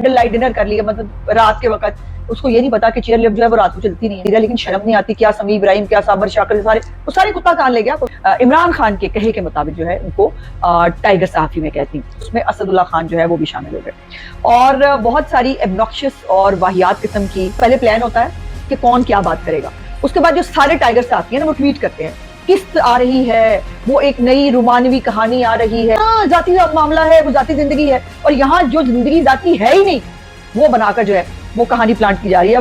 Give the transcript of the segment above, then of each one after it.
Candle light dinner कर लिया, मतलब रात के वक्त उसको ये नहीं पता कि चेयर लिफ्ट जो है वो रात को चलती नहीं है, लेकिन शर्म नहीं आती। क्या समी इब्राहिम, क्या साबर शाकर, सारे कुत्ता कान ले गया। इमरान खान के कहे के मुताबिक जो है उनको टाइगर सहाफी में कहती हूँ, उसमें असदुल्ला खान जो है वो भी शामिल हो गए। और बहुत सारी एब्नॉक्शियस और वाहियात किस्म की पहले प्लान होता है कि कौन क्या बात करेगा, उसके बाद जो सारे टाइगर सहाफी है ना वो ट्वीट करते हैं, किस्त आ रही है, वो एक नई रोमानवी कहानी आ रही है, जाती मामला है, वो जाती जिंदगी है, और यहाँ जो जिंदगी जाती है ही नहीं वो बनाकर जो है वो कहानी प्लांट की जा रही है।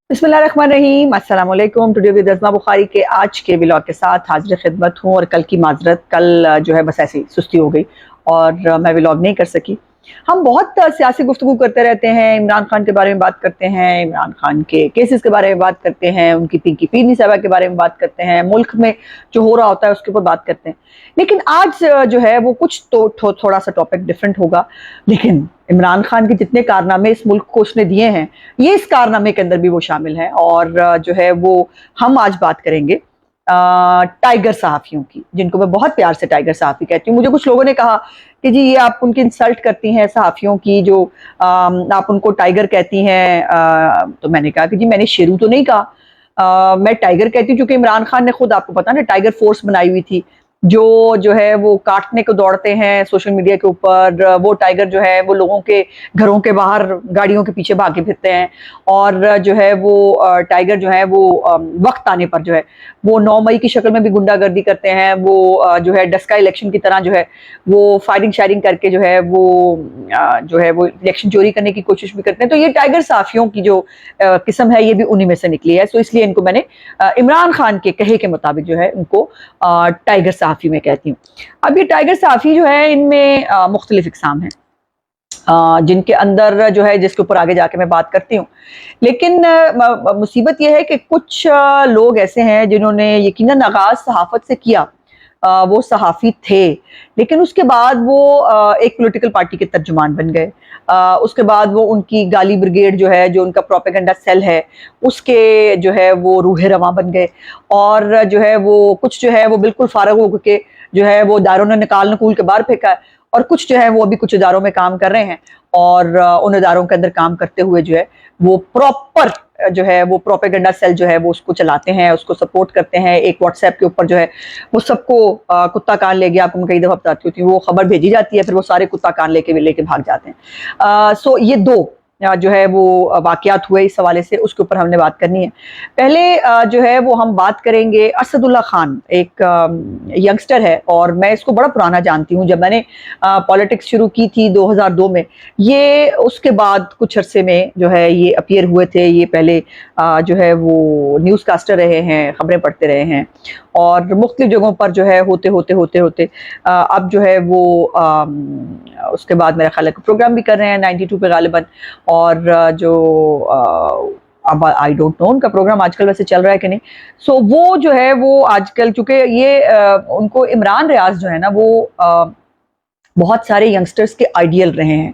बिस्मिल्लाहिर्रहमानिर्रहीम, अस्सलाम वालेकुम। टुडे विद रज़मा बुखारी के आज के व्लॉग के साथ हाजिर खिदमत हूँ। और कल की माजरत, कल जो है बस ऐसी सुस्ती हो गई और मैं व्लॉग नहीं कर सकी। हम बहुत सियासी गुफ्तगू करते रहते हैं, इमरान खान के बारे में बात करते हैं, इमरान खान के केसेस के बारे में बात करते हैं, उनकी पिंकी पीरनी साहबा के बारे में बात करते हैं, मुल्क में जो हो रहा होता है उसके ऊपर बात करते हैं। लेकिन आज जो है वो कुछ तो थोड़ा सा टॉपिक डिफरेंट होगा। लेकिन इमरान खान के जितने कारनामे इस मुल्क को उसने दिए हैं, ये इस कारनामे के अंदर भी वो शामिल है। और जो है वो हम आज बात करेंगे टाइगर सहाफियों की, जिनको मैं बहुत प्यार से टाइगर सहाफी कहती हूँ। मुझे कुछ लोगों ने कहा कि जी ये आप उनकी इंसल्ट करती हैं सहाफियों की, जो आप उनको टाइगर कहती हैं। तो मैंने कहा कि जी मैंने शेरू तो नहीं कहा, मैं टाइगर कहती हूँ क्योंकि इमरान खान ने खुद, आपको पता ना, टाइगर फोर्स बनाई हुई थी जो है वो काटने को दौड़ते हैं सोशल मीडिया के ऊपर। वो टाइगर जो है वो लोगों के घरों के बाहर गाड़ियों के पीछे भागे फिरते हैं। और जो है वो टाइगर जो है वो वक्त आने पर जो है वो 9 मई की शक्ल में भी गुंडागर्दी करते हैं। वो जो है डस्का इलेक्शन की तरह जो है वो फायरिंग शायरिंग करके जो है वो इलेक्शन चोरी करने की कोशिश भी करते हैं। तो ये टाइगर साफियों की जो किस्म है ये भी उन्हीं में से निकली है। सो इसलिए इनको मैंने इमरान खान के कहे के मुताबिक जो है उनको टाइगर सहाफी में कहती हूँ। अब ये टाइगर सहाफी जो है इनमें मुख्तलिफ इकसाम हैं, जिनके अंदर जो है, जिसके ऊपर आगे जाके मैं बात करती हूँ। लेकिन मुसीबत यह है कि कुछ लोग ऐसे हैं जिन्होंने यकीनन आगाज सहाफत से किया, वो सहाफ़ी थे, लेकिन उसके बाद वो एक पॉलिटिकल पार्टी के तर्जुमान बन गए। उसके बाद वो उनकी गाली ब्रिगेड जो है, जो उनका प्रोपेगेंडा सेल है, उसके जो है वो रूहे रवां बन गए। और जो है वो कुछ जो है वो बिल्कुल फारग हो के जो है वो इदारों ने निकाल नकूल के बाहर फेंका है, और कुछ जो है वो अभी कुछ इदारों में काम कर रहे हैं। और उन इदारों के अंदर काम करते हुए जो है वो प्रॉपर जो है वो प्रोपेगेंडा सेल जो है वो उसको चलाते हैं, उसको सपोर्ट करते हैं। एक व्हाट्सएप के ऊपर जो है वो सबको कुत्ता कान ले गया, आपको मैं कई दफा बताती होती हूँ, वो खबर भेजी जाती है, फिर वो सारे कुत्ता कान लेके भाग जाते हैं। सो ये दो जो है वो वाकयात हुए इस हवाले से, उसके ऊपर हमने बात करनी है। पहले जो है वो हम बात करेंगे असदुल्ला खान, एक यंगस्टर है, और मैं इसको बड़ा पुराना जानती हूँ। जब मैंने पॉलिटिक्स शुरू की थी 2002 में, ये उसके बाद कुछ अरसे में जो है ये अपीयर हुए थे। ये पहले जो है वो न्यूज़ कास्टर रहे हैं, खबरें पढ़ते रहे हैं, और मुख्तलिफ जगहों पर जो है होते होते अब जो है वो उसके बाद मेरा ख्याल है प्रोग्राम भी कर रहे हैं 92 पे गालिबन। और जो अब आई डोंट नो उनका प्रोग्राम आजकल वैसे चल रहा है कि नहीं। सो वो जो है वो आजकल, चूंकि ये उनको इमरान रियाज जो है ना वो बहुत सारे यंगस्टर्स के आइडियल रहे हैं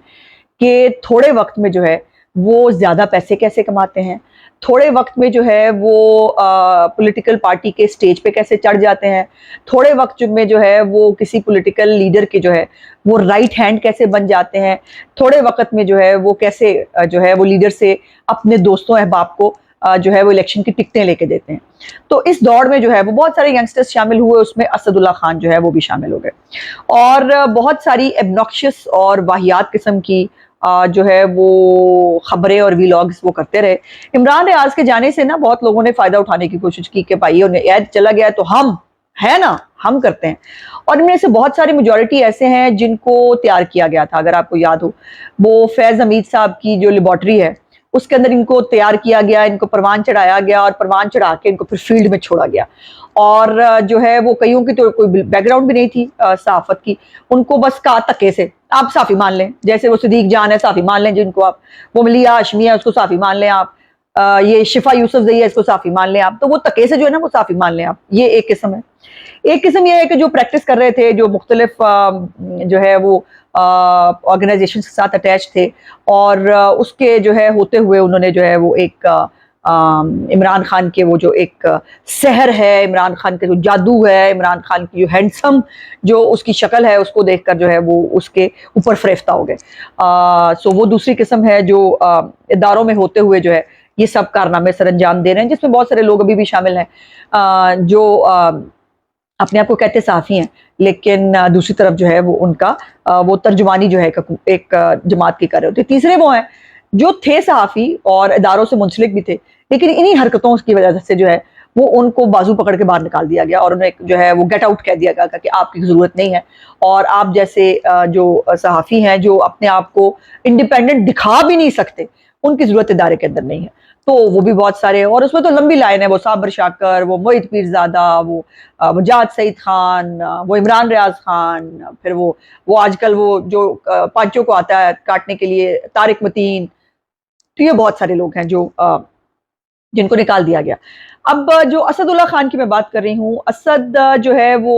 कि थोड़े वक्त में जो है वो ज्यादा पैसे कैसे कमाते हैं, थोड़े वक्त में जो है वो पॉलिटिकल पार्टी के स्टेज पे कैसे चढ़ जाते हैं, थोड़े वक्त में जो है वो किसी पॉलिटिकल लीडर के जो है वो राइट हैंड कैसे बन जाते हैं, थोड़े वक्त में जो है वो कैसे जो है वो लीडर से अपने दोस्तों अहबाब को जो है वो इलेक्शन की टिकटें लेके देते हैं। तो इस दौड़ में जो है वो बहुत सारे यंगस्टर्स शामिल हुए, उसमें असदुल्ला खान जो है वो भी शामिल हो गए। और बहुत सारी एब्नॉक्शियस और वाहियात किस्म की जो है वो खबरें और वीलॉग्स वो करते रहे। इमरान रियाज के जाने से ना बहुत लोगों ने फायदा उठाने की कोशिश की कि भाई उन्हें चला गया तो हम है ना, हम करते हैं। और इनमें से बहुत सारी मेजॉरिटी ऐसे हैं जिनको तैयार किया गया था। अगर आपको याद हो, वो फैज हमीद साहब की जो लेबॉर्ट्री है उसके अंदर इनको तैयार किया गया, इनको परवान चढ़ाया गया, और परवान चढ़ा के इनको फिर फील्ड में छोड़ा गया। और जो है वो कईयों की तो कोई बैकग्राउंड भी नहीं थी सहाफत की, उनको बस कहा धक्के से आप साफी मान लें, जैसे वो सिद्दीक जान है साफी मान लें जिनको आप, वो मलिया हाशमी है उसको साफी मान लें आप, ये शिफा यूसुफ जई है इसको साफी मान लें आप। तो वो धक्के से जो है ना वो साफी मान लें आप। ये एक किस्म है। एक किस्म ये है कि जो प्रैक्टिस कर रहे थे, जो मुख्तलिफ जो है वो ऑर्गेनाइजेशन के साथ अटैच थे, और उसके जो है होते हुए उन्होंने जो है वो एक इमरान खान के वो जो एक सहर है, इमरान खान का जो जादू है, इमरान खान की जो हैंडसम जो उसकी शक्ल है, उसको देखकर जो है वो उसके ऊपर फरेफ्ता हो गए। सो वो दूसरी किस्म है जो इदारों में होते हुए जो है ये सब कारनामे सर अंजाम दे रहे हैं, जिसमें बहुत सारे लोग अभी भी शामिल हैं जो अपने आप को कहते सहाफ़ी हैं, लेकिन दूसरी तरफ जो है वो उनका वो तर्जुमानी जो है एक जमात की कर रहे होते। तीसरे वो हैं जो थे सहाफ़ी और इदारों से मुंसलिक भी थे, लेकिन इन्हीं हरकतों की वजह से जो है वो उनको बाजू पकड़ के बाहर निकाल दिया गया और उन्हें जो है वो गेट आउट कह दिया गया कि आपकी ज़रूरत नहीं है, और आप जैसे जो सहाफ़ी हैं जो अपने आप को इंडिपेंडेंट दिखा भी नहीं सकते, उनकी ज़रूरत इदारे के अंदर नहीं है। तो वो भी बहुत सारे, और उसमें तो लंबी लाइन है, वो साबर शाकर, वो मोहित पीरज़ादा, वो मुजाहिद सईद खान, वो इमरान रियाज खान, फिर वो आजकल वो जो पांचों को आता है काटने के लिए तारिक मतीन। तो ये बहुत सारे लोग हैं जो जिनको निकाल दिया गया। अब जो असदुल्ला खान की मैं बात कर रही हूँ, असद जो है वो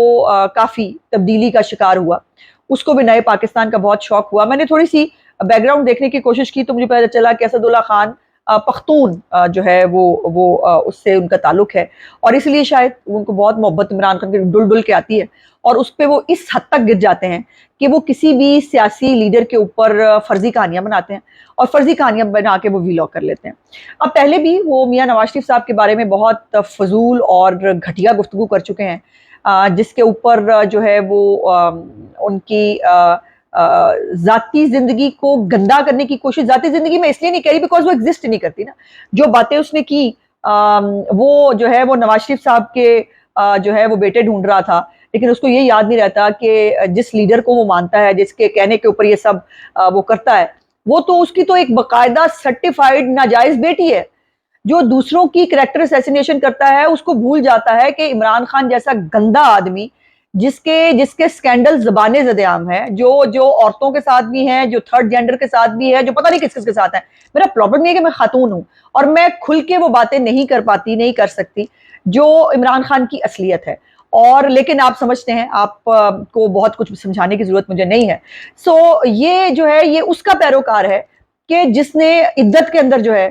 काफ़ी तब्दीली का शिकार हुआ, उसको भी नए पाकिस्तान का बहुत शौक हुआ। मैंने थोड़ी सी बैकग्राउंड देखने की कोशिश की तो मुझे पता चला कि असदुल्ला खान पख्तून जो है वो उससे उनका ताल्लुक है, और इसलिए शायद उनको बहुत मोहब्बत इमरान खान की डुल डुल के आती है, और उस पर वो इस हद तक गिर जाते हैं कि वो किसी भी सियासी लीडर के ऊपर फर्जी कहानियां बनाते हैं और फर्जी कहानियां बना के वो वीलॉग कर लेते हैं। अब पहले भी वो मियां नवाज शरीफ साहब के बारे में बहुत फजूल और घटिया गुफ्तगू कर चुके हैं, जिसके ऊपर जो है वो उनकी जाती जिंदगी को गंदा करने की कोशिश, जाती जिंदगी में इसलिए नहीं करी बिकॉज वो एग्जिस्ट नहीं करती ना। जो बातें उसने की वो जो है वो नवाज शरीफ साहब के जो है वो बेटे ढूंढ रहा था, लेकिन उसको ये याद नहीं रहता कि जिस लीडर को वो मानता है, जिसके कहने के ऊपर ये सब वो करता है, वो तो उसकी तो एक बाकायदा सर्टिफाइड नाजायज बेटी है। जो दूसरों की कैरेक्टर असैसिनेशन करता है उसको भूल जाता है कि इमरान खान जैसा गंदा आदमी, जिसके जिसके स्कैंडल ज़बाने ज़देआम है, जो जो औरतों के साथ भी हैं, जो थर्ड जेंडर के साथ भी है, जो पता नहीं किस किस के साथ है। मेरा प्रॉब्लम नहीं है कि मैं खातून हूं और मैं खुल के वो बातें नहीं कर पाती, नहीं कर सकती जो इमरान खान की असलियत है, और लेकिन आप समझते हैं, आप को बहुत कुछ समझाने की जरूरत मुझे नहीं है। सो ये जो है ये उसका पैरोकार है कि जिसने इद्दत के अंदर जो है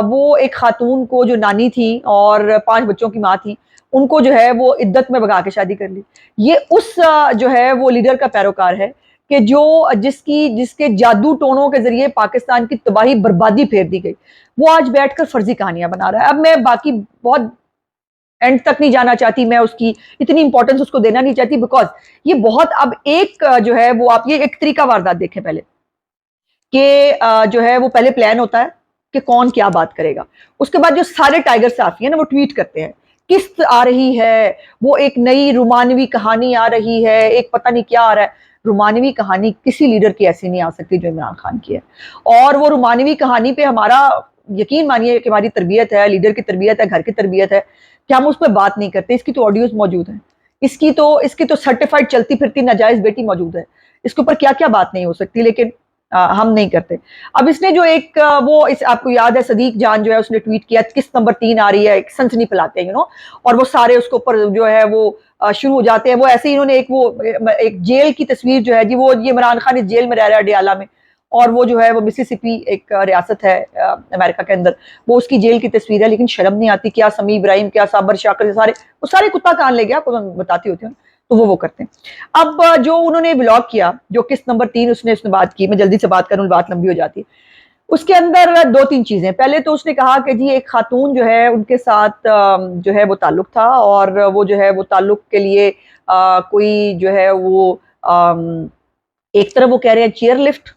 वो एक खातून को जो नानी थी और 5 बच्चों की माँ थी, उनको जो है वो इद्दत में भगा के शादी कर ली। ये उस जो है वो लीडर का पैरोकार है कि जो जिसके जादू टोनों के जरिए पाकिस्तान की तबाही बर्बादी फेर दी गई, वो आज बैठकर फर्जी कहानियां बना रहा है। अब मैं बाकी बहुत एंड तक नहीं जाना चाहती, मैं उसकी इतनी इंपॉर्टेंस उसको देना नहीं चाहती, बिकॉज ये बहुत अब एक जो है वो आप ये एक तरीका वारदात देखें पहले कि जो है वो पहले प्लान होता है कि कौन क्या बात करेगा, उसके बाद जो सारे टाइगर साफी है ना वो ट्वीट करते हैं, किस्त आ रही है, वो एक नई रोमानवी कहानी आ रही है, एक पता नहीं क्या आ रहा है। रोमानवी कहानी किसी लीडर की ऐसी नहीं आ सकती जो इमरान खान की है, और वो रोमानवी कहानी पे हमारा यकीन मानिए कि हमारी तरबियत है, लीडर की तरबियत है, घर की तरबियत है कि हम उस पर बात नहीं करते। इसकी तो ऑडियोज मौजूद है, इसकी तो सर्टिफाइड चलती फिरती नाजायज बेटी मौजूद है, इसके ऊपर क्या क्या बात नहीं हो सकती, लेकिन हम नहीं करते। अब इसने जो एक वो इस आपको याद है सदीक जान जो है उसने ट्वीट किया किस्त नंबर 3 आ रही है, एक सनसनी फैलाते हैं यू नो, और वो सारे उसके ऊपर जो है वो शुरू हो जाते हैं। वो ऐसे ही इन्होंने एक जेल की तस्वीर जो है जी, वो ये इमरान खान इस जेल में रह रहा है डियाला में, और वो जो है वो मिसिसिपी एक रियासत है अमेरिका के अंदर, वो उसकी जेल की तस्वीर है, लेकिन शर्म नहीं आती। क्या समी इब्राहिम, क्या साबर शाकर, वो सारे कुत्ता कान ले गया, आपको मैं बताती होती हूँ, तो वो करते हैं। अब जो उन्होंने ब्लॉग किया, जो किस्त नंबर 3 उसने बात की, मैं जल्दी से बात करूं बात लंबी हो जाती है। उसके अंदर 2-3 चीजें। पहले तो उसने कहा कि जी एक खातून जो है उनके साथ जो है वो ताल्लुक था, और वो जो है वो ताल्लुक के लिए कोई जो है वो एक तरफ वो कह रहे हैं चेयर लिफ्ट,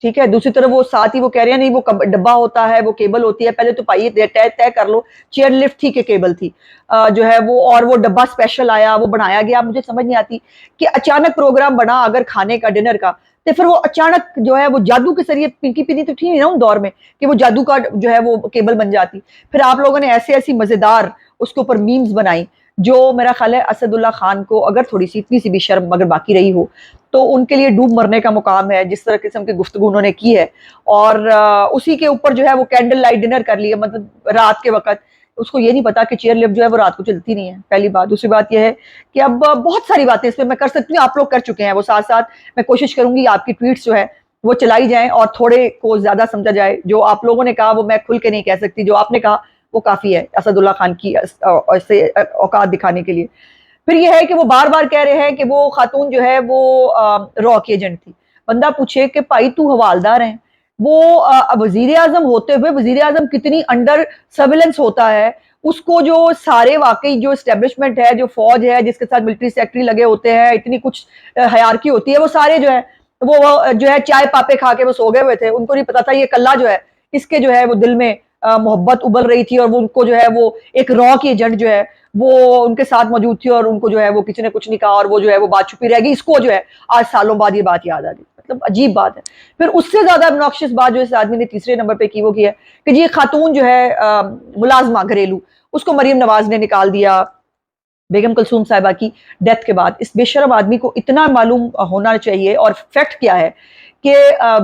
ठीक है, दूसरी तरफ वो साथ ही वो कह रहे हैं नहीं वो डब्बा होता है, वो केबल होती है, पहले तो पाइए तय कर लो, चेयर लिफ्ट थी कि केबल थी जो है वो, और वो डब्बा स्पेशल आया, वो बनाया गया। मुझे समझ नहीं आती कि अचानक प्रोग्राम बना अगर खाने का, डिनर का, तो फिर वो अचानक जो है वो जादू के जरिए, पिंकी पिनी तो थी ना उन दौर में कि वो जादू का जो है वो केबल बन जाती। फिर आप लोगों ने ऐसी ऐसी मजेदार उसके ऊपर मीम्स बनाई, जो मेरा ख्याल है असदुल्ला खान को अगर थोड़ी सी इतनी सी भी शर्म अगर बाकी रही हो तो उनके लिए डूब मरने का मुकाम है, जिस तरह किस्म की गुफ्तगू उन्होंने की है। और उसी के ऊपर जो है वो कैंडल लाइट डिनर कर लिया, मतलब रात के वक्त। उसको ये नहीं पता कि चेयर लिफ्ट जो है वो रात को चलती नहीं है, पहली बात। दूसरी बात यह है कि अब बहुत सारी बातें इस पर मैं कर सकती हूँ, आप लोग कर चुके हैं, वो साथ साथ मैं कोशिश करूंगी आपकी ट्वीट्स जो है वो चलाई जाएं और थोड़े को ज्यादा समझा जाए। जो आप लोगों ने कहा वो मैं खुल के नहीं कह सकती, जो आपने कहा वो काफी है असदुल्ला खान की ऐसे औकात दिखाने के लिए। फिर ये है कि वो बार बार कह रहे हैं कि वो खातून जो है वो रॉ की एजेंट थी। बंदा पूछे कि भाई तू हवालदार है, वो वजीर आजम होते हुए वजीर आजम कितनी अंडर सर्विलेंस होता है, उसको जो सारे वाकई जो स्टेब्लिशमेंट है, जो फौज है जिसके साथ मिलिट्री सेक्रेटरी लगे होते हैं, इतनी कुछ हयारकी होती है, वो सारे जो है वो जो है चाय पापे खा के वो सो गए हुए थे। उनको नहीं पता था ये कल्ला जो है इसके जो है वो दिल में मोहब्बत उबल रही थी, और वो उनको जो है वो एक रॉ की एजेंट जो है वो उनके साथ मौजूद थी, और उनको जो है वो किसी ने कुछ नहीं कहा, और वो जो है वो बात छुपी रहेगी। इसको जो है आज सालों बाद ये बात याद आ गई, मतलब अजीब बात है। फिर उससे ज्यादा obnoxious बात जो इस आदमी ने तीसरे नंबर पे की वो की है कि जी खातून जो है मुलाजमा घरेलू, उसको मरीम नवाज ने निकाल दिया बेगम कुलसूम साहिबा की डेथ के बाद। इस बेशरम आदमी को इतना मालूम होना चाहिए, और फैक्ट क्या है कि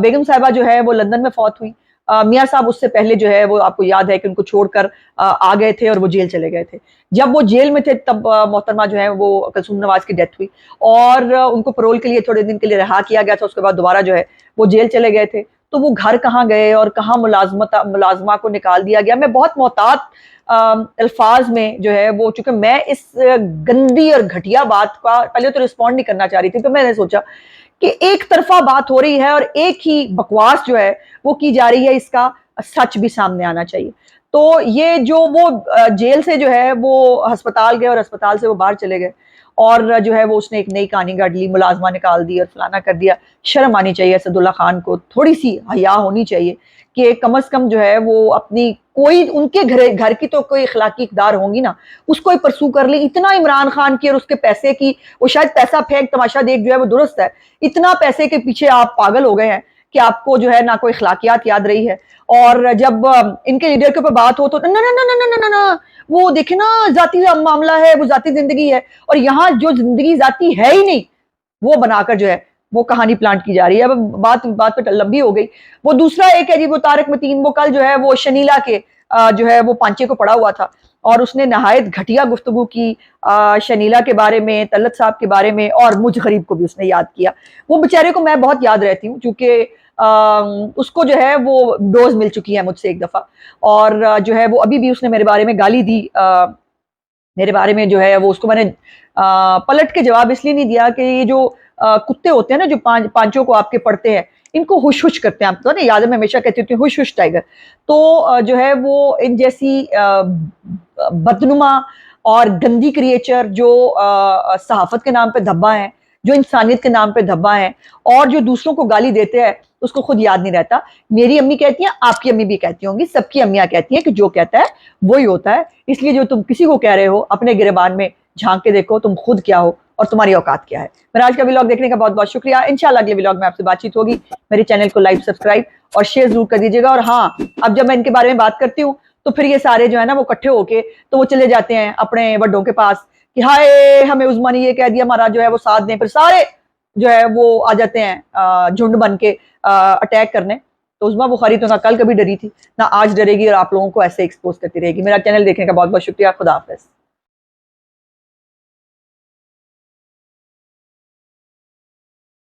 बेगम साहिबा जो है वो लंदन में फौत हुई। मियाँ साहब उससे पहले जो है वो आपको याद है कि उनको छोड़कर आ गए थे और वो जेल चले गए थे। जब वो जेल में थे तब मोहतरमा जो है वो कुलसूम नवाज की डेथ हुई, और उनको पैरोल के लिए थोड़े दिन के लिए रिहा किया गया था। उसके बाद दोबारा जो है वो जेल चले गए थे। तो वो घर कहाँ गए और कहाँ मुलाजमा को निकाल दिया गया। मैं बहुत मोहतात अल्फाज में जो है वो, चूंकि मैं इस गंदी और घटिया बात का पहले तो रिस्पॉन्ड नहीं करना चाह रही थी, तो मैंने सोचा कि एक तरफा बात हो रही है और एक ही बकवास जो है वो की जा रही है, इसका सच भी सामने आना चाहिए। तो ये जो वो जेल से जो है वो अस्पताल गए और अस्पताल से वो बाहर चले गए, और जो है वो उसने एक नई कहानी गढ़ ली, मुलाजमा निकाल दी और फलाना कर दिया। शर्म आनी चाहिए असदुल्ला खान को, थोड़ी सी हया होनी चाहिए कि कम से कम जो है वो अपनी कोई उनके घर की तो कोई इखलाकी इकदार होंगी ना, उसको ही परसू कर ले। इतना इमरान खान की और उसके पैसे की, वो शायद पैसा फेंक तमाशा देख जो है वो दुरुस्त है, इतना पैसे के पीछे आप पागल हो गए हैं कि आपको जो है ना कोई इखलाकियात याद रही है। और जब इनके लीडर के ऊपर बात हो तो ना ना ना ना ना ना ना, वो देखे ना जाती मामला है, वो जाती जिंदगी है, और यहाँ जो जिंदगी जाती है ही नहीं वो बनाकर जो है वो कहानी प्लांट की जा रही है। अब बात बात पे लंबी हो गई। वो दूसरा एक है जी वो तारक मतीन, वो कल जो है वो शनीला के जो है वो पांचे को पड़ा हुआ था, और उसने नहायत घटिया गुफ्तगू की शनीला के बारे में, तलत साहब के बारे में, और मुझ गरीब को भी उसने याद किया। वो बेचारे को मैं बहुत याद रहती हूँ, क्योंकि उसको जो है वो डोज मिल चुकी है मुझसे एक दफा, और जो है वो अभी भी उसने मेरे बारे में गाली दी। मेरे बारे में जो है वो उसको मैंने पलट के जवाब इसलिए नहीं दिया कि ये जो कुत्ते होते हैं ना जो पांचों को आपके पढ़ते हैं, इनको हुश हुश करते हैं। आपको ना याद है मैं हमेशा कहती हूँ हुश हुश टाइगर। तो जो है वो इन जैसी बदनुमा और गंदी क्रिएचर जो सहाफत के नाम पे धब्बा है, जो इंसानियत के नाम पे धब्बा है, और जो दूसरों को गाली देते हैं उसको खुद याद नहीं रहता। मेरी अम्मी कहती हैं, आपकी अम्मी भी कहती होंगी, सबकी अम्मियां कहती हैं कि जो कहता है वही होता है। इसलिए जो तुम किसी को कह रहे हो अपने गिरबान में झांक के देखो तुम खुद क्या हो और तुम्हारी औकात क्या है। मेरा आज का व्लॉग देखने का बहुत बहुत शुक्रिया। इंशाल्लाह अगले व्लॉग में आपसे बातचीत होगी। मेरे चैनल को लाइक, सब्सक्राइब और शेयर जरूर कर दीजिएगा। और हाँ, अब जब मैं इनके बारे में बात करती हूँ तो फिर ये सारे जो है ना वो इकट्ठे होके तो वो चले जाते हैं अपने बड़ों के पास कि हाय हमें उस्मा ने ये कह दिया, हमारा जो है वो साथ दें। फिर सारे जो है वो आ जाते हैं झुंड बन के अटैक करने। तो उस्मा बुखारी तो ना कल कभी डरी थी ना आज डरेगी, और आप लोगों को ऐसे एक्सपोज करती रहेगी। मेरा चैनल देखने का बहुत बहुत शुक्रिया। खुदा हाफिज।